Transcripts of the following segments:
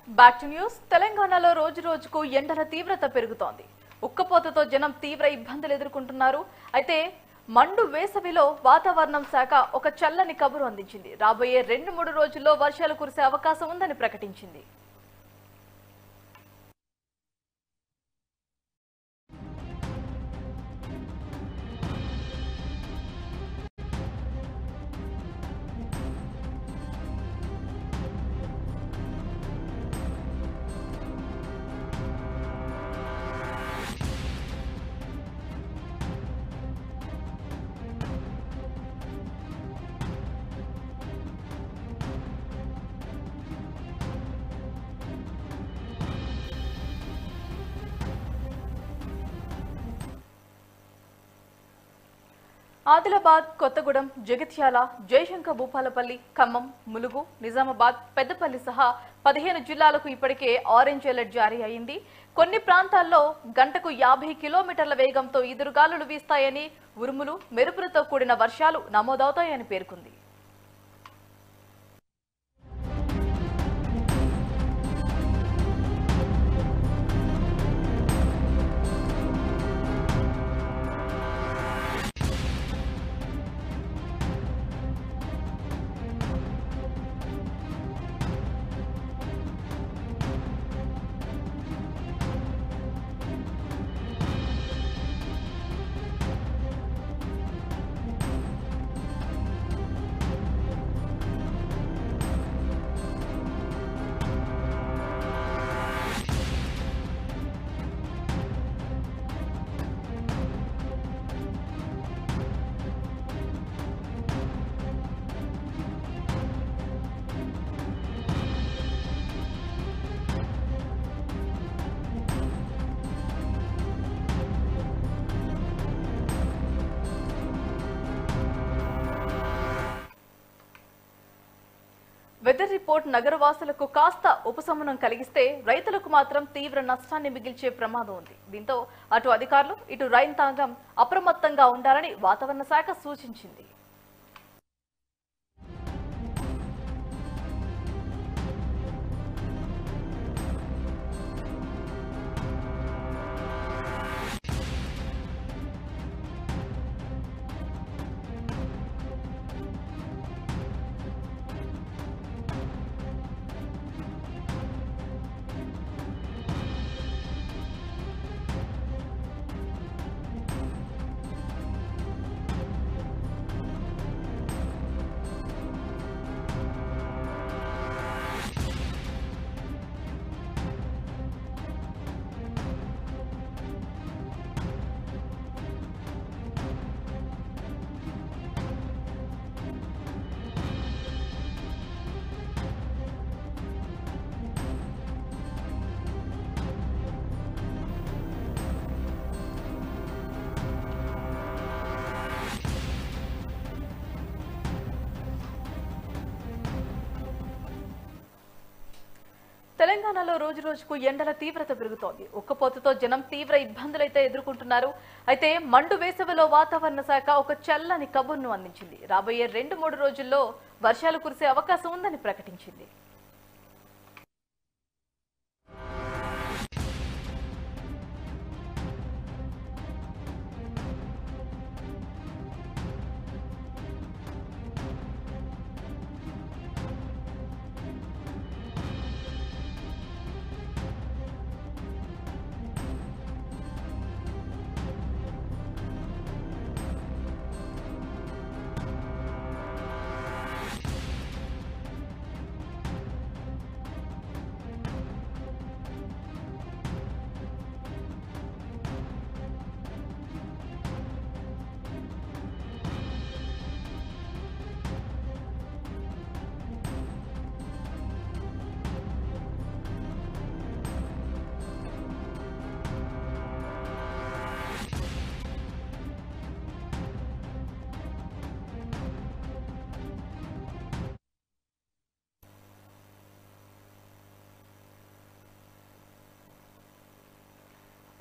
Back to news. తెలంగాణలో రోజు రోజుకు ఎండల తీవ్రత పెరుగుతోంది. ఉక్కపోతతో జనం తీవ్ర ఇబ్బందులు ఎదుర్కొంటున్నారు. అయితే మండు వేసవిలో వాతావరణం శాఖ ఒక చల్లని కబురు అందించింది. రాబోయే 2-3 రోజుల్లో వర్షాలు కురిసే అవకాశం ఉందని ప్రకటించింది. ఆదిలాబాద్, కొత్తగూడెం, జగిత్యాల, జయశంకర్ భూపాలపల్లి, ఖమ్మం, ములుగు, నిజామాబాద్, పెద్దపల్లి సహా 15 జిల్లాలకు ఇప్పటికే ఆరెంజ్ అలర్ట్ జారీ అయింది. కొన్ని ప్రాంతాల్లో గంటకు 50 కిలోమీటర్ల వేగంతో ఈదురుగాలులు వీస్తాయని, ఉరుములు, మెరుపులతో కూడిన వర్షాలు నమోదవుతాయని పేర్కొంది. వెదర్ రిపోర్ట్ నగరవాసులకు కాస్త ఉపశమనం కలిగిస్తే రైతులకు మాత్రం తీవ్ర నష్టాన్ని మిగిల్చే ప్రమాదం ఉంది. దీంతో అటు అధికారులు, ఇటు రైతాంగం అప్రమత్తంగా ఉండాలని వాతావరణ శాఖ సూచించింది. తెలంగాణలో రోజు రోజుకు ఎండల తీవ్రత పెరుగుతోంది. ఉక్కపోతతో జనం తీవ్ర ఇబ్బందులైతే ఎదుర్కొంటున్నారు. అయితే మండు వేసవిలో వాతావరణ శాఖ ఒక చల్లని కబుర్ను అందించింది. రాబోయే 2-3 రోజుల్లో వర్షాలు కురిసే అవకాశం ఉందని ప్రకటించింది.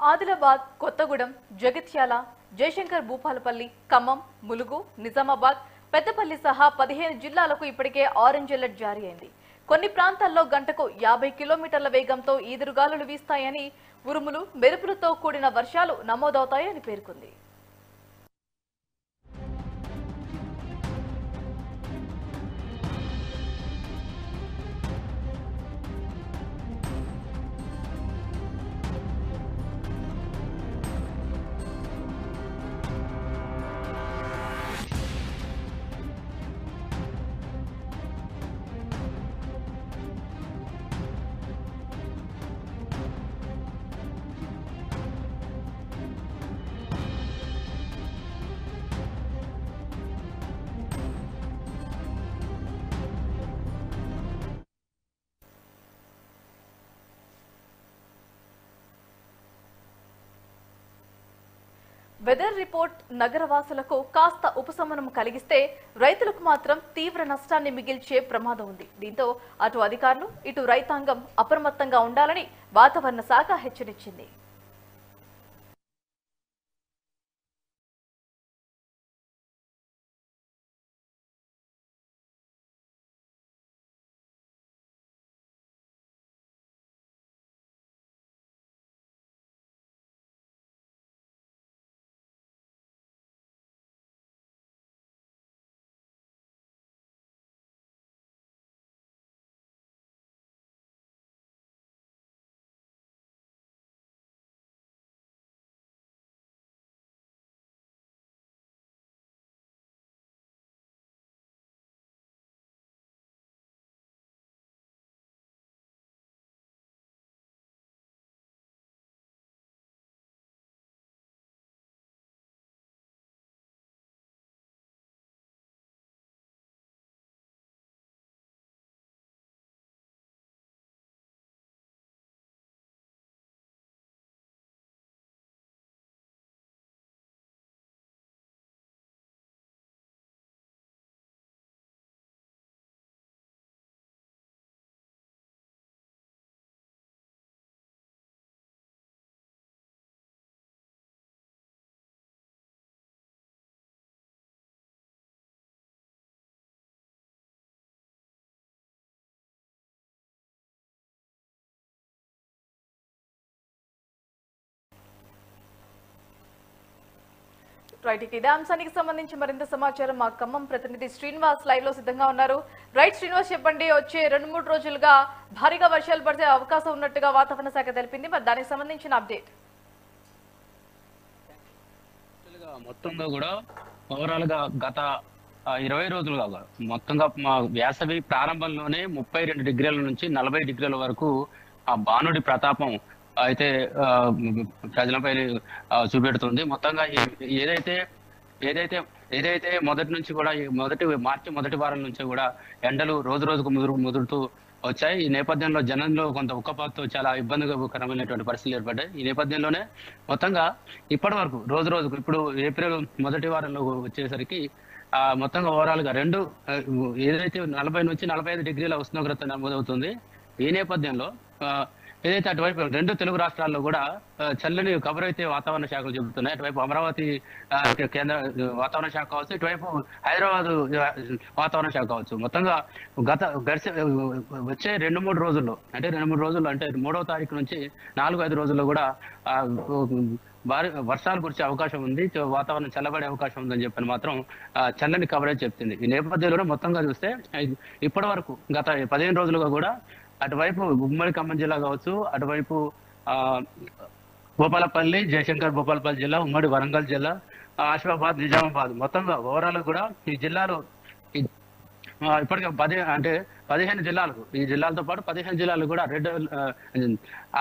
ఆదిలాబాద్, కొత్తగూడెం, జగిత్యాల, జయశంకర్ భూపాలపల్లి, ఖమ్మం, ములుగు, నిజామాబాద్, పెద్దపల్లి సహా 15 జిల్లాలకు ఇప్పటికే ఆరెంజ్ అలర్ట్ జారీ అయింది. కొన్ని ప్రాంతాల్లో గంటకు 50 కిలోమీటర్ల వేగంతో ఈదురుగాలులు వీస్తాయని, ఉరుములు మెరుపులతో కూడిన వర్షాలు నమోదవుతాయని పేర్కొంది. వెదర్ రిపోర్ట్ నగరవాసులకు కాస్త ఉపశమనం కలిగిస్తే రైతులకు మాత్రం తీవ్ర నష్టాన్ని మిగిల్చే ప్రమాదం ఉంది. దీంతో అటు అధికారులు ఇటు రైతాంగం అప్రమత్తంగా ఉండాలని వాతావరణ శాఖ హెచ్చరించింది. రైట్, ఇదే అంశానికి సంబంధించి మరింత సమాచారం మా ఖమ్మం ప్రతినిధి శ్రీనివాస్ లైవ్ లో సిద్ధంగా ఉన్నారు. రైట్ శ్రీనివాస్, చెప్పండి. వచ్చే 2-3 రోజులుగా భారీగా వర్షాలు పడే అవకాశం ఉన్నట్టుగా వాతావరణ శాఖ తెలిపింది. మరి దానికి సంబంధించిన అప్డేట్. మొత్తంగా కూడా ఓవరాల్ గా గత 20 రోజులుగా మొత్తంగా మా వేసవి ప్రారంభంలోనే 32 డిగ్రీల నుంచి 40 డిగ్రీల వరకు ఆ బాణుడి ప్రతాపం అయితే ప్రజలపై చూపెడుతుంది. మొత్తంగా ఏదైతే ఏదైతే ఏదైతే మొదటి నుంచి కూడా మార్చి మొదటి వారం నుంచి కూడా ఎండలు రోజు రోజుకు ముదురుతూ వచ్చాయి. ఈ నేపథ్యంలో జనంలో కొంత ఉక్కపోతతో చాలా ఇబ్బందికరమైనటువంటి పరిస్థితులు ఏర్పడ్డాయి. ఈ నేపథ్యంలోనే మొత్తంగా ఇప్పటి వరకు రోజు రోజుకు ఇప్పుడు ఏప్రిల్ మొదటి వారంలో వచ్చేసరికి మొత్తంగా ఓవరాల్ గా ఏదైతే 40 నుంచి 45 డిగ్రీల ఉష్ణోగ్రత నమోదవుతుంది. ఈ నేపథ్యంలో ఏదైతే అటువైపు 2 తెలుగు రాష్ట్రాల్లో కూడా చల్లని కబురు అయితే వాతావరణ శాఖలు చెబుతున్నాయి. అటువైపు అమరావతి కేంద్ర వాతావరణ శాఖ కావచ్చు, ఇటువైపు హైదరాబాద్ వాతావరణ శాఖ కావచ్చు. మొత్తంగా వచ్చే 2-3 రోజుల్లో అంటే 2-3 రోజుల్లో అంటే 3వ తారీఖు నుంచి 4-5 రోజుల్లో కూడా భారీ వర్షాలు కురిసే అవకాశం ఉంది, వాతావరణం చల్లబడే అవకాశం ఉందని చెప్పని మాత్రం చల్లని కవరేజ్ చెప్తుంది. ఈ నేపథ్యంలోనే మొత్తంగా చూస్తే ఇప్పటి వరకు గత 15 రోజులుగా కూడా అటువైపు ఉమ్మడి ఖమ్మం జిల్లా కావచ్చు, అటువైపు భూపాలపల్లి, జయశంకర్ భూపాలపల్లి జిల్లా, ఉమ్మడి వరంగల్ జిల్లా, ఆసిఫాబాద్, నిజామాబాద్ మొత్తంగా ఓవరాల్ కూడా ఈ జిల్లాలో ఇప్పటికే 15 జిల్లాలకు, ఈ జిల్లాలతో పాటు 15 జిల్లాలు కూడా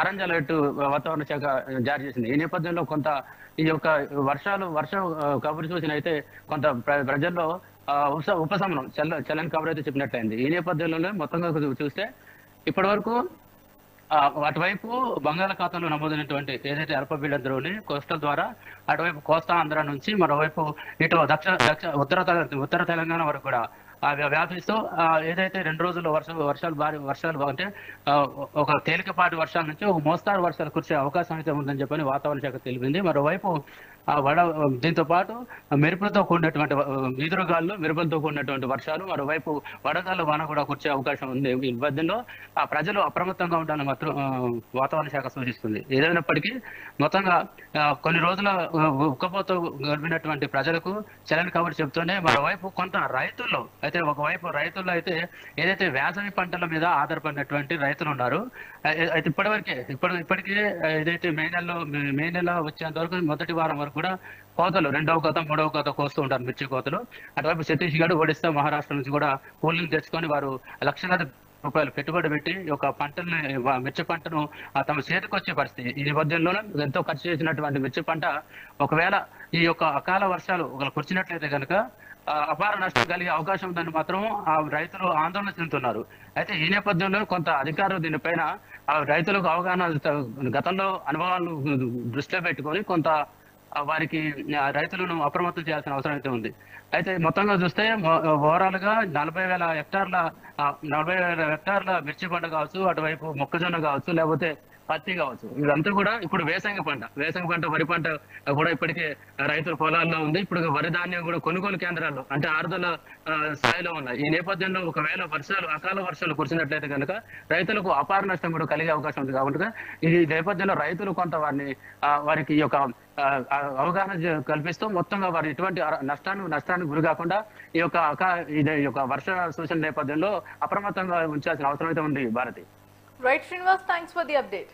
ఆరెంజ్ అలర్ట్ వాతావరణ శాఖ జారీ చేసింది. ఈ నేపథ్యంలో కొంత ఈ యొక్క వర్షం కబురు సూచన అయితే కొంత ప్రజల్లో ఉపశమనం చల్లని కబురు అయితే చెప్పినట్లయింది. ఈ నేపథ్యంలోనే మొత్తంగా చూస్తే ఇప్పటి వరకు అటువైపు బంగాళాఖాతంలో నమోదైనటువంటి ఏదైతే అల్పపీడన ద్రోణి కోస్టల్ ద్వారా అటువైపు కోస్తా ఆంధ్ర నుంచి మరోవైపు ఇటు ఉత్తర తెలంగాణ వరకు కూడా వ్యాపిస్తూ ఏదైతే 2 రోజుల్లో వర్షాలు అంటే ఒక తేలికపాటి వర్షాల నుంచి ఒక మోస్తారు వర్షాలు కురిసే అవకాశం అయితే ఉందని చెప్పని వాతావరణ శాఖ తెలిపింది. మరోవైపు దీంతో పాటు మెరుపులతో కూడినటువంటి ఈదురుగాలు మెరుపులతో కూడినటువంటి వర్షాలు, మరోవైపు వడగాలు వాన కూడా కురిసే అవకాశం ఉంది. ఈ నేపథ్యంలో ఆ ప్రజలు అప్రమత్తంగా ఉండాలని మాత్రం వాతావరణ శాఖ సూచిస్తుంది. ఏదైనప్పటికీ మొత్తంగా కొన్ని రోజుల ఉక్కపోతూ గడిపినటువంటి ప్రజలకు చలని కబురు చెబుతూనే మరోవైపు కొంత రైతుల్లో అయితే ఒకవైపు రైతుల్లో అయితే ఏదైతే వేసవి పంటల మీద ఆధారపడినటువంటి రైతులు ఉన్నారు, అయితే ఇప్పటికే ఏదైతే మే నెల వచ్చేంత వరకు మొదటి వారం వరకు కూడా కోతలు 2వ కోత 3వ కోత కోస్తూ ఉంటారు మిర్చి కోతలు. అటువైపు ఛత్తీస్గఢ్, ఒడిస్సా, మహారాష్ట్ర నుంచి కూడా కూలీలు తెచ్చుకొని వారు లక్షలాది రూపాయలు పెట్టుబడి పెట్టి ఈ యొక్క పంటని మిర్చి పంటను తమ చేతికి వచ్చే పరిస్థితి. ఈ నేపథ్యంలోనే ఎంతో ఖర్చు చేసినటువంటి మిర్చి పంట ఒకవేళ ఈ యొక్క అకాల వర్షాలు ఒకవేళ కురిచినట్లయితే కనుక అపార నష్టం కలిగే అవకాశం ఉందని మాత్రం ఆ రైతులు ఆందోళన చెందుతున్నారు. అయితే ఈ నేపథ్యంలో కొంత అధికారులు దీనిపైన రైతులకు అవగాహన గతంలో అనుభవాలను దృష్టిలో పెట్టుకొని కొంత వారికి రైతులను అప్రమత్తం చేయాల్సిన అవసరం అయితే ఉంది. అయితే మొత్తంగా చూస్తే ఓవరాల్ గా 40,000 హెక్టార్ల మిర్చి పంట కావచ్చు, అటువైపు మొక్కజొన్న కావచ్చు, లేకపోతే పత్తి కావచ్చు, ఇదంతా కూడా ఇప్పుడు వేసంగి పంట వరి పంట కూడా ఇప్పటికే రైతుల పొలాల్లో ఉంది. ఇప్పుడు వరి ధాన్యం కూడా కొనుగోలు కేంద్రాల్లో అంటే ఆరుదల స్థాయిలో ఉన్నాయి. ఈ నేపథ్యంలో ఒకవేళ అకాల వర్షాలు కురిసినట్లయితే కనుక రైతులకు అపార నష్టం కూడా కలిగే అవకాశం ఉంది. కాబట్టి ఈ నేపథ్యంలో రైతులు కొంత వారికి ఈ యొక్క అవగాహన కల్పిస్తూ మొత్తంగా వారు ఎటువంటి నష్టానికి గురి కాకుండా ఈ యొక్క వర్ష సూచన నేపథ్యంలో అప్రమత్తంగా ఉంచాల్సిన అవసరం అయితే ఉంది. Bharati. Right, Srinivas, thanks for the update.